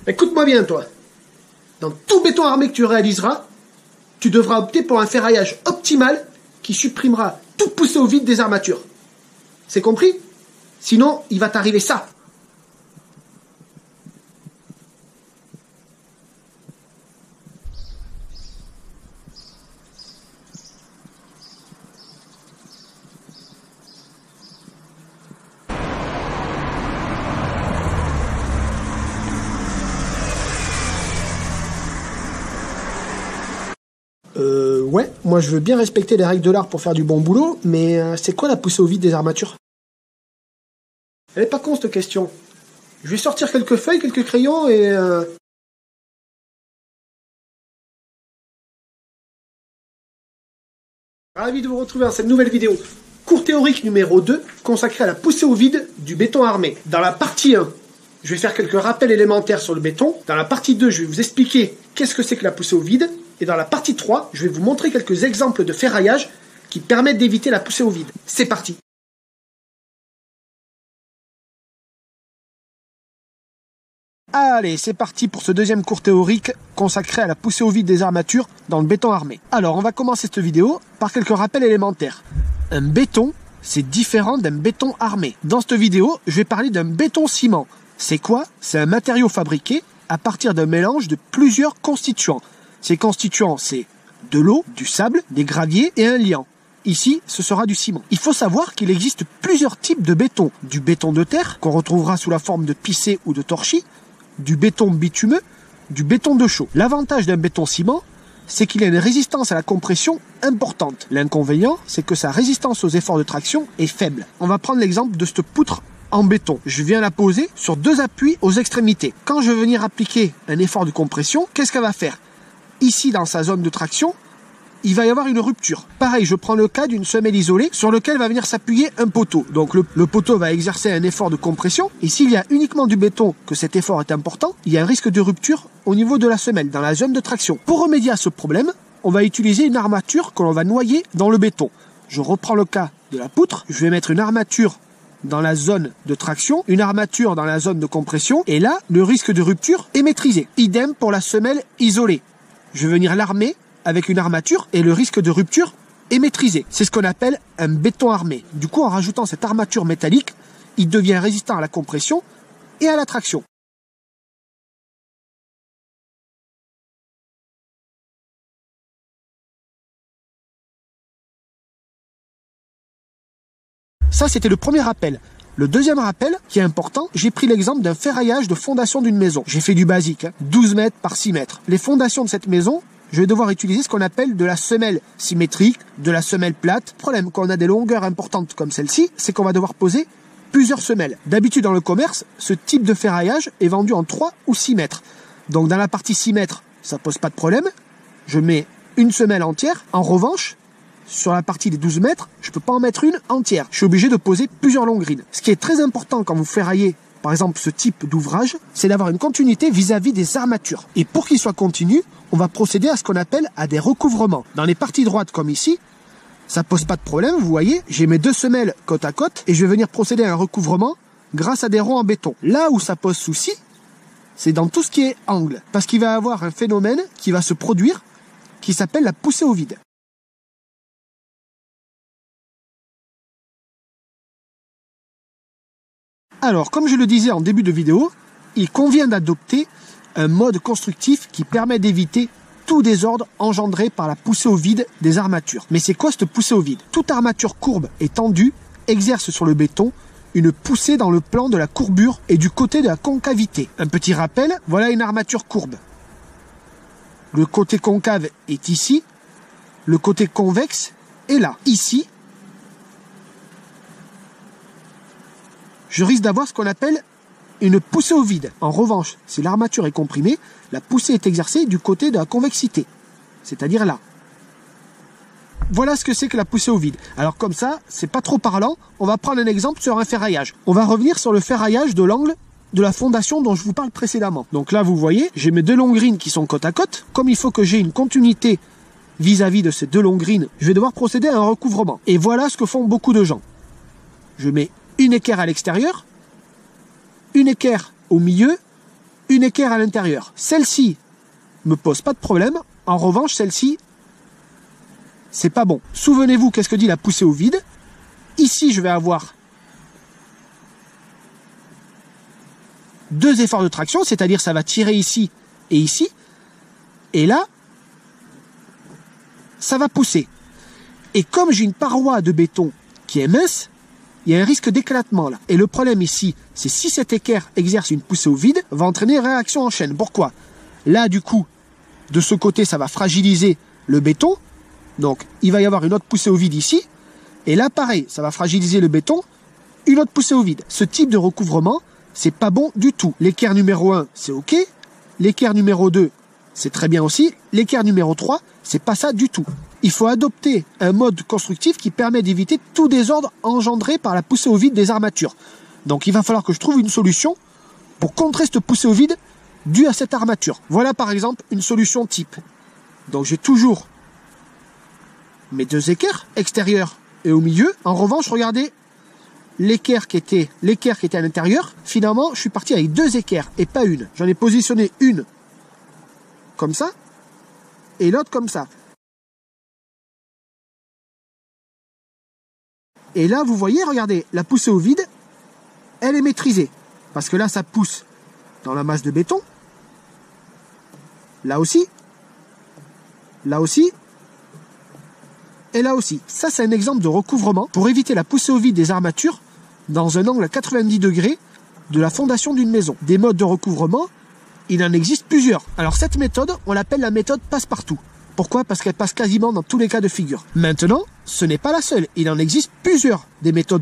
Écoute-moi bien, toi. Dans tout béton armé que tu réaliseras, tu devras opter pour un ferraillage optimal qui supprimera toute poussée au vide des armatures. C'est compris? Sinon, il va t'arriver ça. Ouais, moi je veux bien respecter les règles de l'art pour faire du bon boulot, mais c'est quoi la poussée au vide des armatures? Elle est pas con cette question. Je vais sortir quelques feuilles, quelques crayons et... Ravi de vous retrouver dans cette nouvelle vidéo. Cours théorique numéro 2, consacré à la poussée au vide du béton armé. Dans la partie 1, je vais faire quelques rappels élémentaires sur le béton. Dans la partie 2, je vais vous expliquer qu'est-ce que c'est que la poussée au vide. Et dans la partie 3, je vais vous montrer quelques exemples de ferraillage qui permettent d'éviter la poussée au vide. C'est parti! Allez, c'est parti pour ce deuxième cours théorique consacré à la poussée au vide des armatures dans le béton armé. Alors, on va commencer cette vidéo par quelques rappels élémentaires. Un béton, c'est différent d'un béton armé. Dans cette vidéo, je vais parler d'un béton ciment. C'est quoi? C'est un matériau fabriqué à partir d'un mélange de plusieurs constituants. Ces constituants, c'est de l'eau, du sable, des graviers et un liant. Ici, ce sera du ciment. Il faut savoir qu'il existe plusieurs types de béton. Du béton de terre, qu'on retrouvera sous la forme de pissé ou de torchis, du béton bitumeux, du béton de chaux. L'avantage d'un béton ciment, c'est qu'il a une résistance à la compression importante. L'inconvénient, c'est que sa résistance aux efforts de traction est faible. On va prendre l'exemple de cette poutre en béton. Je viens la poser sur deux appuis aux extrémités. Quand je vais venir appliquer un effort de compression, qu'est-ce qu'elle va faire? Ici, dans sa zone de traction, il va y avoir une rupture. Pareil, je prends le cas d'une semelle isolée sur lequel va venir s'appuyer un poteau. Donc le poteau va exercer un effort de compression. Et s'il y a uniquement du béton, que cet effort est important, il y a un risque de rupture au niveau de la semelle, dans la zone de traction. Pour remédier à ce problème, on va utiliser une armature que l'on va noyer dans le béton. Je reprends le cas de la poutre. Je vais mettre une armature dans la zone de traction, une armature dans la zone de compression. Et là, le risque de rupture est maîtrisé. Idem pour la semelle isolée. Je vais venir l'armer avec une armature et le risque de rupture est maîtrisé. C'est ce qu'on appelle un béton armé. Du coup, en rajoutant cette armature métallique, il devient résistant à la compression et à la traction. Ça, c'était le premier rappel. Le deuxième rappel, qui est important, j'ai pris l'exemple d'un ferraillage de fondation d'une maison. J'ai fait du basique, 12 mètres par 6 mètres. Les fondations de cette maison, je vais devoir utiliser ce qu'on appelle de la semelle symétrique, de la semelle plate. Le problème, quand on a des longueurs importantes comme celle-ci, c'est qu'on va devoir poser plusieurs semelles. D'habitude, dans le commerce, ce type de ferraillage est vendu en 3 ou 6 mètres. Donc, dans la partie 6 mètres, ça pose pas de problème. Je mets une semelle entière. En revanche, sur la partie des 12 mètres, je ne peux pas en mettre une entière. Je suis obligé de poser plusieurs longrines. Ce qui est très important quand vous ferraillez, par exemple, ce type d'ouvrage, c'est d'avoir une continuité vis-à-vis des armatures. Et pour qu'il soit continu, on va procéder à ce qu'on appelle à des recouvrements. Dans les parties droites comme ici, ça pose pas de problème, vous voyez, j'ai mes deux semelles côte à côte et je vais venir procéder à un recouvrement grâce à des ronds en béton. Là où ça pose souci, c'est dans tout ce qui est angle, parce qu'il va y avoir un phénomène qui va se produire qui s'appelle la poussée au vide. Alors, comme je le disais en début de vidéo, il convient d'adopter un mode constructif qui permet d'éviter tout désordre engendré par la poussée au vide des armatures. Mais c'est quoi cette poussée au vide? Toute armature courbe et tendue exerce sur le béton une poussée dans le plan de la courbure et du côté de la concavité. Un petit rappel, voilà une armature courbe. Le côté concave est ici, le côté convexe est là. Ici, je risque d'avoir ce qu'on appelle une poussée au vide. En revanche, si l'armature est comprimée, la poussée est exercée du côté de la convexité, c'est-à-dire là. Voilà ce que c'est que la poussée au vide. Alors comme ça, c'est pas trop parlant, on va prendre un exemple sur un ferraillage. On va revenir sur le ferraillage de l'angle de la fondation dont je vous parle précédemment. Donc là, vous voyez, j'ai mes deux longrines qui sont côte à côte. Comme il faut que j'ai une continuité vis-à-vis de ces deux longrines, je vais devoir procéder à un recouvrement. Et voilà ce que font beaucoup de gens. Je mets une équerre à l'extérieur, une équerre au milieu, une équerre à l'intérieur. Celle-ci me pose pas de problème. En revanche, celle-ci, c'est pas bon. Souvenez-vous, qu'est-ce que dit la poussée au vide? Ici, je vais avoir 2 efforts de traction, c'est-à-dire ça va tirer ici et ici. Et là, ça va pousser. Et comme j'ai une paroi de béton qui est mince, il y a un risque d'éclatement là. Et le problème ici, c'est si cette équerre exerce une poussée au vide, va entraîner une réaction en chaîne. Pourquoi? Là, du coup, de ce côté, ça va fragiliser le béton. Donc, il va y avoir une autre poussée au vide ici. Et là, pareil, ça va fragiliser le béton, une autre poussée au vide. Ce type de recouvrement, c'est pas bon du tout. L'équerre numéro 1, c'est OK. L'équerre numéro 2, c'est très bien aussi. L'équerre numéro 3, c'est pas ça du tout. Il faut adopter un mode constructif qui permet d'éviter tout désordre engendré par la poussée au vide des armatures. Donc il va falloir que je trouve une solution pour contrer cette poussée au vide due à cette armature. Voilà par exemple une solution type. Donc j'ai toujours mes 2 équerres, extérieures et au milieu. En revanche, regardez l'équerre qui était à l'intérieur. Finalement, je suis parti avec 2 équerres et pas une. J'en ai positionné une comme ça et l'autre comme ça. Et là, vous voyez, regardez, la poussée au vide, elle est maîtrisée. Parce que là, ça pousse dans la masse de béton. Là aussi. Là aussi. Et là aussi. Ça, c'est un exemple de recouvrement pour éviter la poussée au vide des armatures dans un angle à 90 degrés de la fondation d'une maison. Des modes de recouvrement, il en existe plusieurs. Alors cette méthode, on l'appelle la méthode passe-partout. Pourquoi? Parce qu'elle passe quasiment dans tous les cas de figure. Maintenant, ce n'est pas la seule. Il en existe plusieurs des méthodes